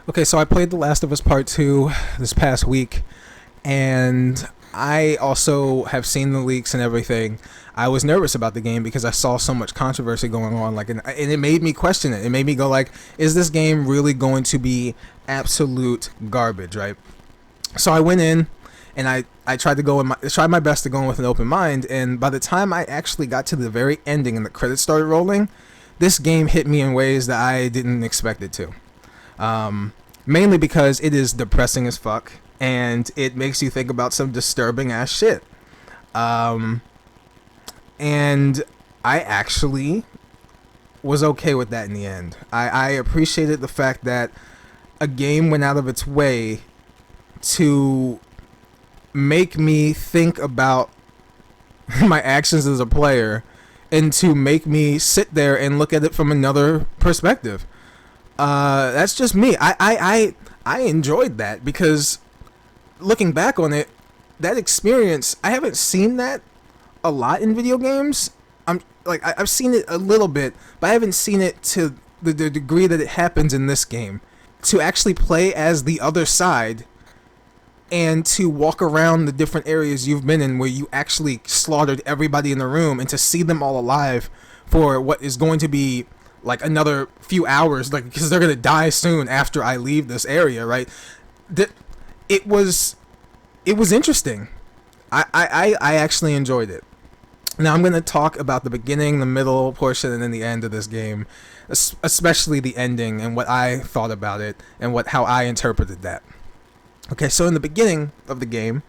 Okay, so I played The Last of Us Part 2 this past week, and I also have seen the leaks and everything. I was nervous about the game because I saw so much controversy going on, and it made me question it. It made me go like, is this game really going to be absolute garbage, right? So I went in and I tried to tried my best to go in with an open mind, and by the time I actually got to the very ending and the credits started rolling, this game hit me in ways that I didn't expect it to. Mainly because it is depressing as fuck, and it makes you think about some disturbing ass shit. Um, and I actually was okay with that in the end. I appreciated the fact that a game went out of its way to make me think about my actions as a player and to make me sit there and look at it from another perspective. That's just me. I enjoyed that because looking back on it, that experience, I haven't seen that a lot in video games. I've seen it a little bit, but I haven't seen it to the degree that it happens in this game. To actually play as the other side and to walk around the different areas you've been in where you actually slaughtered everybody in the room, and to see them all alive for what is going to be like another few hours, like, because they're gonna die soon after I leave this area, right? That it was interesting. I actually enjoyed it. Now I'm gonna talk about the beginning, the middle portion, and then the end of this game, especially the ending and what I thought about it and how I interpreted that. Okay, so in the beginning of the game,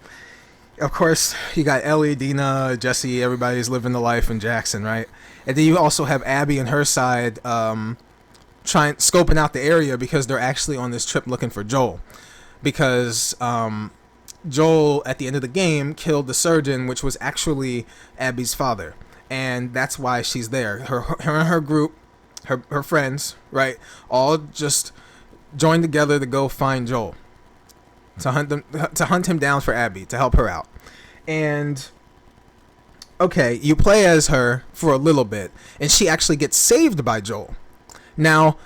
of course, you got Ellie, Dina, Jesse, everybody's living the life in Jackson, right? And then you also have Abby and her side scoping out the area because they're actually on this trip looking for Joel. Because Joel, at the end of the game, killed the surgeon, which was actually Abby's father. And that's why she's there. Her and her group, her friends, right, all just joined together to go find Joel. To hunt him down for Abby, to help her out. And okay, you play as her for a little bit, and she actually gets saved by Joel. Now,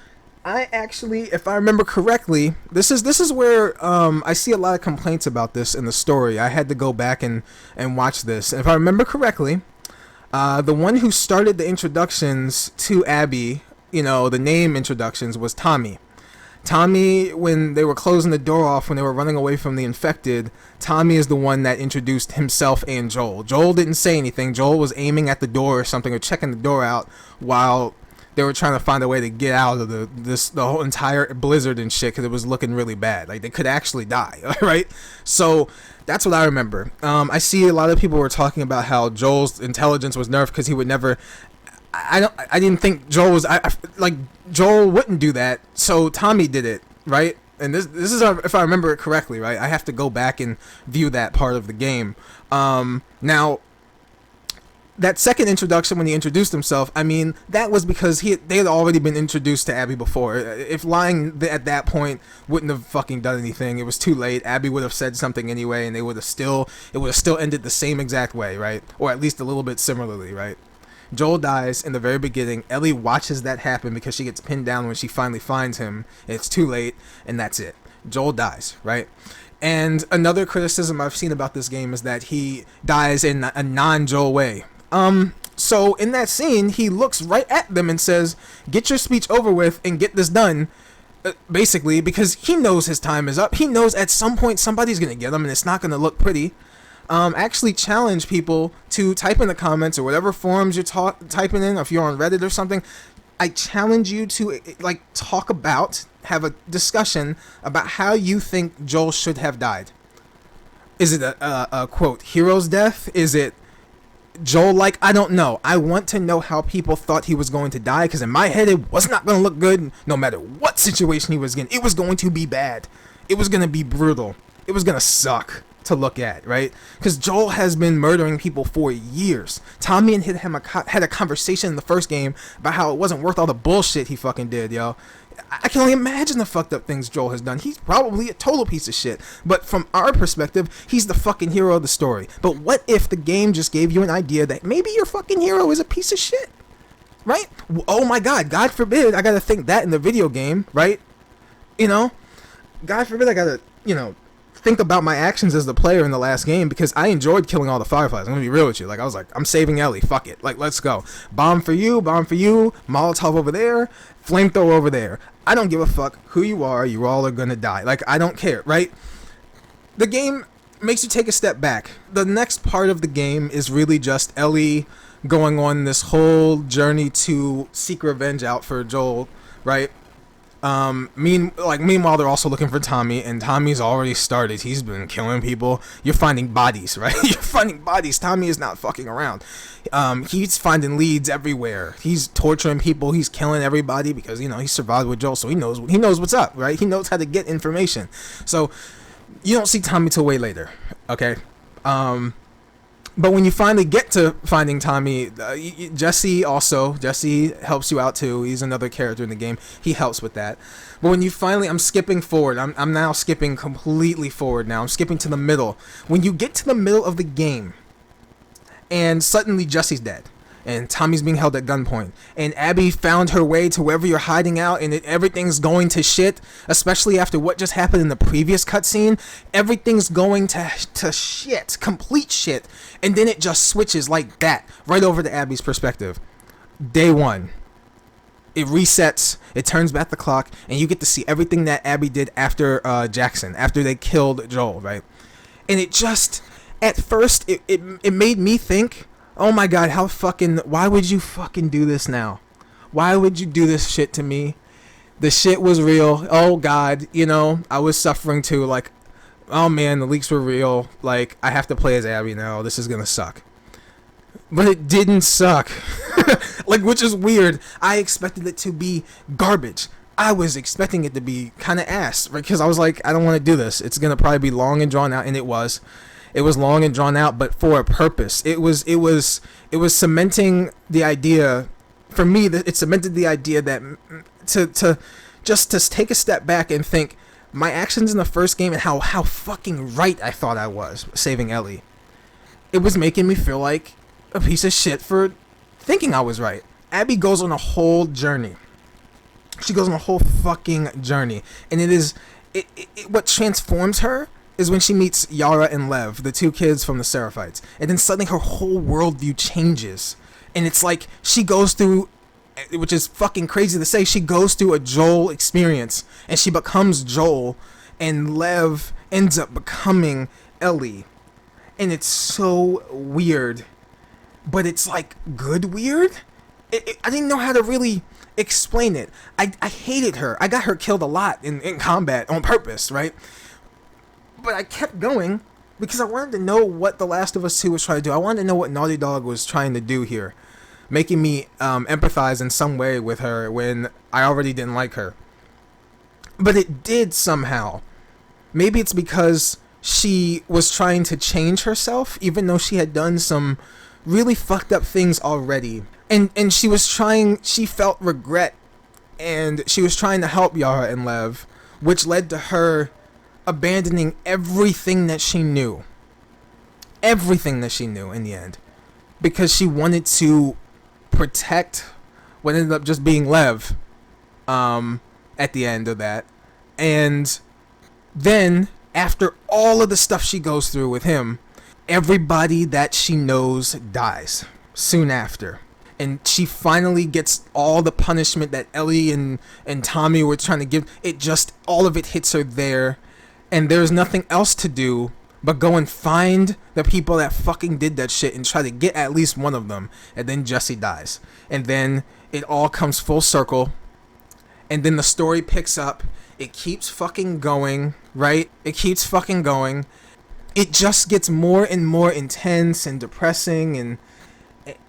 I actually, if I remember correctly, this is where I see a lot of complaints about this in the story. I had to go back and watch this. And if I remember correctly, the one who started the introductions to Abby, the name introductions, was Tommy. Tommy, when they were closing the door off, when they were running away from the infected, Tommy is the one that introduced himself and Joel. Joel didn't say anything. Joel was aiming at the door or something, or checking the door out while they were trying to find a way to get out of the whole entire blizzard and shit, because it was looking really bad. Like, they could actually die, right? So that's what I remember. I see a lot of people were talking about how Joel's intelligence was nerfed because he would never. I didn't think Joel was. Joel wouldn't do that, so Tommy did it, right? And this is if I remember it correctly, right? I have to go back and view that part of the game. Now, that second introduction when he introduced himself, I mean, that was because they had already been introduced to Abby before. If lying at that point wouldn't have fucking done anything, it was too late. Abby would have said something anyway, and it would have still ended the same exact way, right? Or at least a little bit similarly, right? Joel dies in the very beginning. Ellie watches that happen because she gets pinned down when she finally finds him. It's too late, and that's it. Joel dies, right? And another criticism I've seen about this game is that he dies in a non-Joel way. So in that scene, he looks right at them and says, "Get your speech over with and get this done." Basically, because he knows his time is up. He knows at some point somebody's gonna get him, and it's not gonna look pretty. Actually challenge people to type in the comments or whatever forums you're typing in, if you're on Reddit or something. I challenge you to have a discussion about how you think Joel should have died. Is it a quote hero's death? Is it Joel I don't know. I want to know how people thought he was going to die, because in my head it was not going to look good no matter what situation he was in. It was going to be bad. It was going to be brutal. It was going to suck to look at, right? Because Joel has been murdering people for years. Tommy and him had a conversation in the first game about how it wasn't worth all the bullshit he fucking did, yo. I can only imagine the fucked up things Joel has done. He's probably a total piece of shit. But from our perspective, he's the fucking hero of the story. But what if the game just gave you an idea that maybe your fucking hero is a piece of shit? Right? Oh my god, God forbid I gotta think that in the video game, right? God forbid I gotta, think about my actions as the player in the last game, because I enjoyed killing all the fireflies. I'm gonna be real with you. Like, I was like, I'm saving Ellie. Fuck it. Like, let's go. Bomb for you. Molotov over there. Flamethrower over there. I don't give a fuck who you are. You all are gonna die. Like, I don't care, right? The game makes you take a step back. The next part of the game is really just Ellie going on this whole journey to seek revenge out for Joel, right? Meanwhile, they're also looking for Tommy, and Tommy's already started. He's been killing people. You're finding bodies, right? You're finding bodies. Tommy is not fucking around. He's finding leads everywhere. He's torturing people. He's killing everybody because, he survived with Joel, so he knows what's up, right? He knows how to get information. So you don't see Tommy till way later, okay? But when you finally get to finding Tommy, Jesse helps you out too. He's another character in the game. He helps with that. But when you finally, I'm skipping forward. I'm now skipping completely forward now. I'm skipping to the middle. When you get to the middle of the game, and suddenly Jesse's dead, and Tommy's being held at gunpoint, and Abby found her way to wherever you're hiding out, and everything's going to shit, especially after what just happened in the previous cutscene. Everything's going to shit, complete shit, and then it just switches like that, right over to Abby's perspective. Day one. It resets, it turns back the clock, and you get to see everything that Abby did after Jackson, after they killed Joel, right? And it just, at first, it made me think, oh my god, why would you fucking do this now? Why would you do this shit to me? The shit was real. Oh god, I was suffering too. Like, oh man, the leaks were real. Like, I have to play as Abby now. This is gonna suck. But it didn't suck. Like, which is weird. I expected it to be garbage. I was expecting it to be kind of ass, right? Because I was like, I don't want to do this. It's gonna probably be long and drawn out, and it was. It was long and drawn out, but for a purpose. It was cementing the idea, for me, that it cemented the idea that to take a step back and think my actions in the first game and how fucking right I thought I was saving Ellie. It was making me feel like a piece of shit for thinking I was right. Abby goes on a whole journey. She goes on a whole fucking journey, and what transforms her is when she meets Yara and Lev, the two kids from the Seraphites. And then suddenly her whole worldview changes. And it's like she goes through, which is fucking crazy to say, she goes through a Joel experience. And she becomes Joel. And Lev ends up becoming Ellie. And it's so weird. But it's like good weird? I didn't know how to really explain it. I hated her. I got her killed a lot in combat on purpose, right? But I kept going because I wanted to know what The Last of Us 2 was trying to do. I wanted to know what Naughty Dog was trying to do here, making me empathize in some way with her when I already didn't like her. But it did somehow. Maybe it's because she was trying to change herself, even though she had done some really fucked up things already. And she felt regret, and she was trying to help Yara and Lev, which led to her abandoning everything that she knew in the end, because she wanted to protect what ended up just being Lev at the end of that. And then after all of the stuff she goes through with him, everybody that she knows dies soon after. And she finally gets all the punishment that Ellie and Tommy were trying to give. All of it hits her there. And there's nothing else to do but go and find the people that fucking did that shit and try to get at least one of them. And then Jesse dies. And then it all comes full circle. And then the story picks up. It keeps fucking going, right? It keeps fucking going. It just gets more and more intense and depressing, and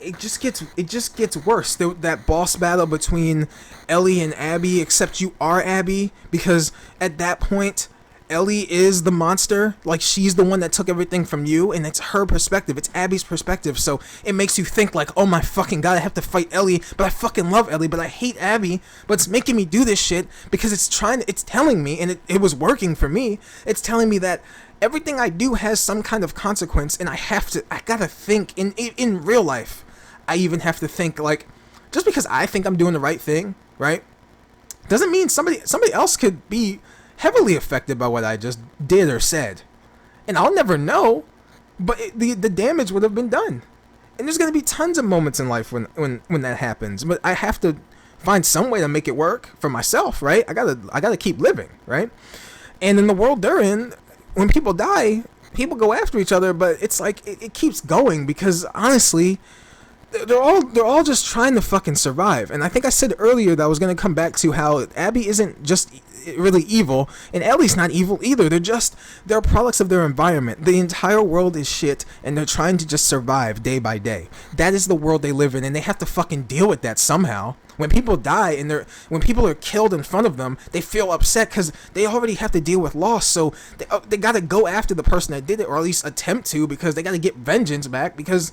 it just gets worse. That boss battle between Ellie and Abby, except you are Abby, because at that point Ellie is the monster. Like, she's the one that took everything from you, and it's her perspective. It's Abby's perspective. So it makes you think like, oh my fucking god, I have to fight Ellie, but I fucking love Ellie, but I hate Abby, but it's making me do this shit because it's telling me, and it was working for me. It's telling me that everything I do has some kind of consequence, and I gotta think in real life. I even have to think, like, just because I think I'm doing the right thing, right, doesn't mean somebody else could be heavily affected by what I just did or said. And I'll never know, but the damage would have been done. And there's going to be tons of moments in life when that happens. But I have to find some way to make it work for myself, right? I gotta keep living, right? And in the world they're in, when people die, people go after each other, but it's like it keeps going because honestly, they're all just trying to fucking survive. And I think I said earlier that I was gonna come back to how Abby isn't just really evil, and Ellie's not evil either. They're products of their environment. The entire world is shit, and they're trying to just survive day by day. That is the world they live in, and they have to fucking deal with that somehow. When people die and when people are killed in front of them, they feel upset because they already have to deal with loss. So they got to go after the person that did it, or at least attempt to, because they got to get vengeance back because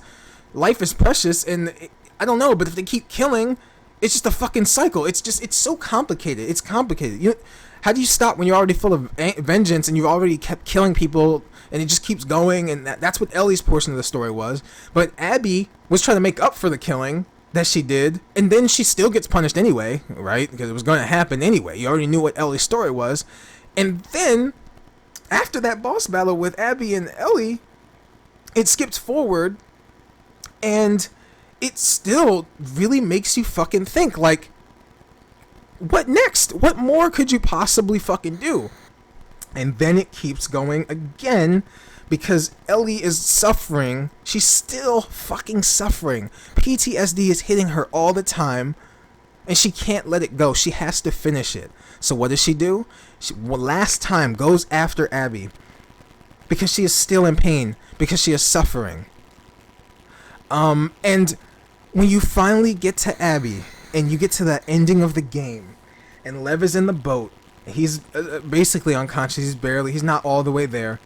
life is precious. And I don't know, but if they keep killing, it's just a fucking cycle. It's so complicated. It's complicated. How do you stop when you're already full of vengeance and you've already kept killing people and it just keeps going? And that's what Ellie's portion of the story was. But Abby was trying to make up for the killing that she did, and then she still gets punished anyway, right? Because it was going to happen anyway. You already knew what Ellie's story was. And then, after that boss battle with Abby and Ellie, it skips forward, and it still really makes you fucking think, like, what next? What more could you possibly fucking do? And then it keeps going again, because Ellie is suffering. She's still fucking suffering. PTSD is hitting her all the time, and she can't let it go. She has to finish it. So what does she do? Last time goes after Abby, because she is still in pain, because she is suffering. And when you finally get to Abby, and you get to that ending of the game, and Lev is in the boat, he's basically unconscious, he's not all the way there,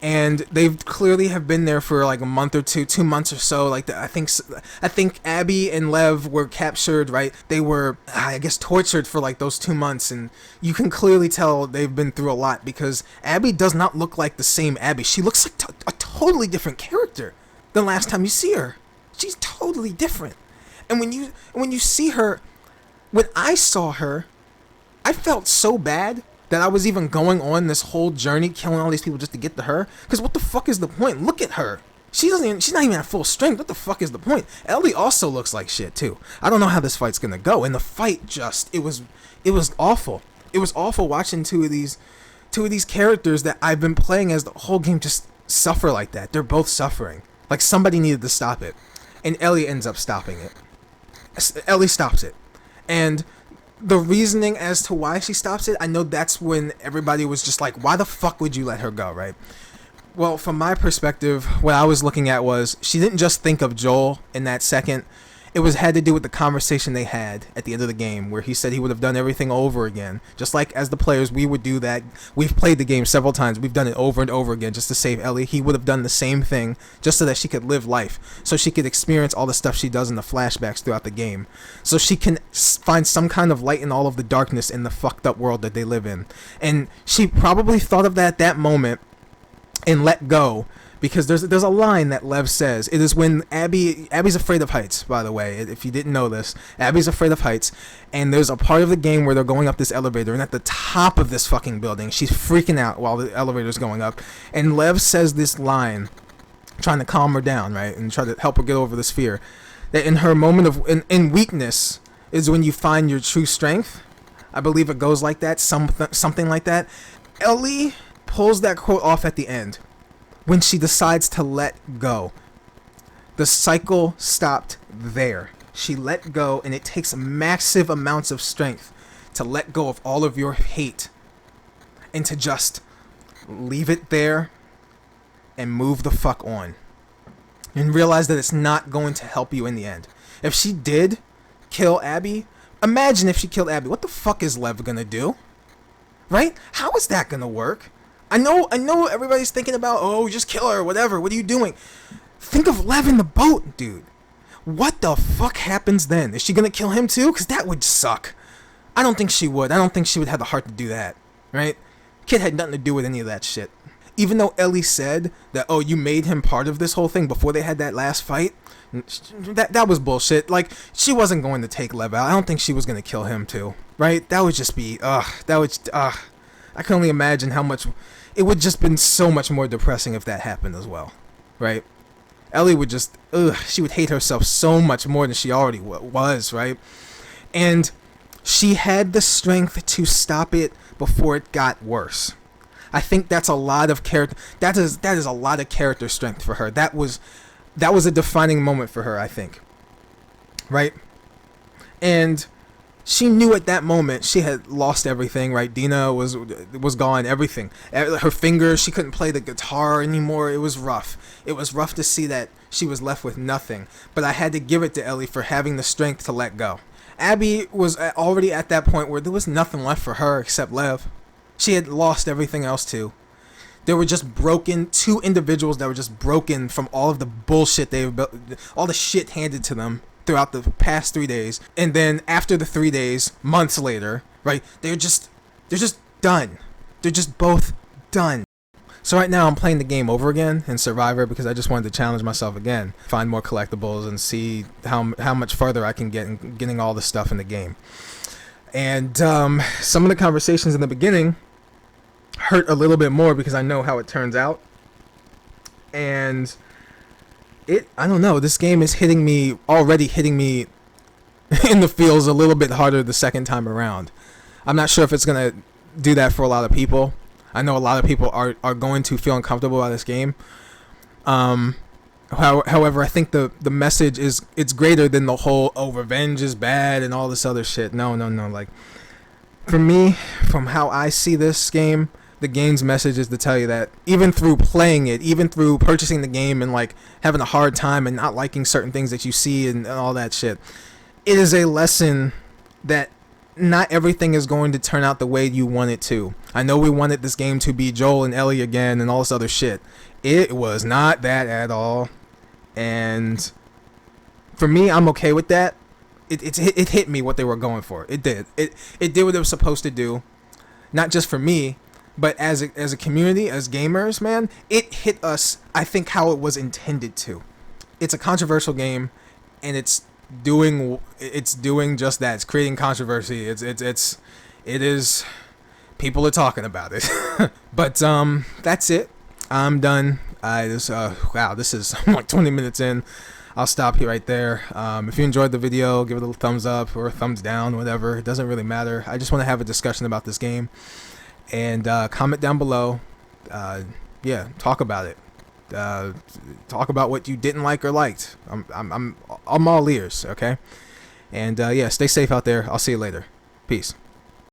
and they've clearly have been there for like a month or 2 months or so. Like I think Abby and Lev were captured, right? They were, I guess, tortured for like those 2 months, and you can clearly tell they've been through a lot, because Abby does not look like the same Abby. She looks like a totally different character than last time you see her. She's totally different. And when you see her, when I saw her, I felt so bad that I was even going on this whole journey, killing all these people just to get to her. Because what the fuck is the point? Look at her. She's not even at full strength. What the fuck is the point? Ellie also looks like shit too. I don't know how this fight's gonna go. And the fight it was awful. It was awful watching two of these characters that I've been playing as the whole game just suffer like that. They're both suffering. Like somebody needed to stop it. And Ellie ends up stopping it. Ellie stops it. And the reasoning as to why she stops it, I know that's when everybody was just like, why the fuck would you let her go, right? Well, from my perspective, what I was looking at was, she didn't just think of Joel in that second. It had to do with the conversation they had at the end of the game, where he said he would have done everything over again. Just like as the players, we would do that. We've played the game several times. We've done it over and over again just to save Ellie. He would have done the same thing just so that she could live life, so she could experience all the stuff she does in the flashbacks throughout the game, so she can find some kind of light in all of the darkness in the fucked up world that they live in. And she probably thought of that at that moment and let go. Because there's a line that Lev says. It is when Abby's afraid of heights, by the way, if you didn't know this. Abby's afraid of heights, and there's a part of the game where they're going up this elevator, and at the top of this fucking building, she's freaking out while the elevator's going up, and Lev says this line, trying to calm her down, right, and try to help her get over this fear, that in her moment of in weakness is when you find your true strength. I believe it goes like that, something like that. Ellie pulls that quote off at the end, when she decides to let go. The cycle stopped there. She let go, and it takes massive amounts of strength to let go of all of your hate and to just leave it there and move the fuck on. And realize that it's not going to help you in the end. If she did kill Abby, imagine if she killed Abby. What the fuck is Lev gonna do? Right? How is that gonna work? I know everybody's thinking about, oh, just kill her, whatever, what are you doing? Think of Lev in the boat, dude. What the fuck happens then? Is she gonna kill him too? Because that would suck. I don't think she would. I don't think she would have the heart to do that, right? Kid had nothing to do with any of that shit. Even though Ellie said that, oh, you made him part of this whole thing before they had that last fight, that was bullshit. Like, she wasn't going to take Lev out. I don't think she was gonna kill him too, right? That would just be, I can only imagine how much it would just been so much more depressing if that happened as well, right? Ellie would just, she would hate herself so much more than she already was, right? And she had the strength to stop it before it got worse. I think that's a lot of character. That is a lot of character strength for her. That was a defining moment for her, I think. Right? And she knew at that moment she had lost everything, right? Dina was gone, everything. Her fingers, she couldn't play the guitar anymore. It was rough. It was rough to see that she was left with nothing. But I had to give it to Ellie for having the strength to let go. Abby was already at that point where there was nothing left for her except Lev. She had lost everything else too. There were just broken, two individuals that were just broken from all of the bullshit all the shit handed to them throughout the past 3 days. And then after the 3 days, months later, right, they're just done. They're just both done. So right now I'm playing the game over again in Survivor because I just wanted to challenge myself again, find more collectibles and see how much further I can get in getting all the stuff in the game. And some of the conversations in the beginning hurt a little bit more because I know how it turns out. And I don't know, this game is already hitting me in the feels a little bit harder the second time around. I'm not sure if it's going to do that for a lot of people. I know a lot of people are going to feel uncomfortable by this game. However, I think the message it's greater than the whole revenge is bad and all this other shit. No. Like, for me, from how I see this game, the game's message is to tell you that even through playing it, even through purchasing the game and like having a hard time and not liking certain things that you see and all that shit, it is a lesson that not everything is going to turn out the way you want it to. I know we wanted this game to be Joel and Ellie again and all this other shit. It was not that at all. And for me, I'm okay with that. It hit me what they were going for. It did. It did what it was supposed to do. Not just for me, but as a community, as gamers, man, it hit us, I think, how it was intended to. It's a controversial game, and it's doing just that. It's creating controversy. It is people are talking about it. But that's it. I'm done. Wow, this is like 20 minutes in. I'll stop here right there. If you enjoyed the video, give it a little thumbs up or a thumbs down, whatever. It doesn't really matter. I just want to have a discussion about this game. And comment down below. Yeah, talk about it. Talk about what you didn't like or liked. I'm all ears, okay? And yeah, stay safe out there. I'll see you later. Peace.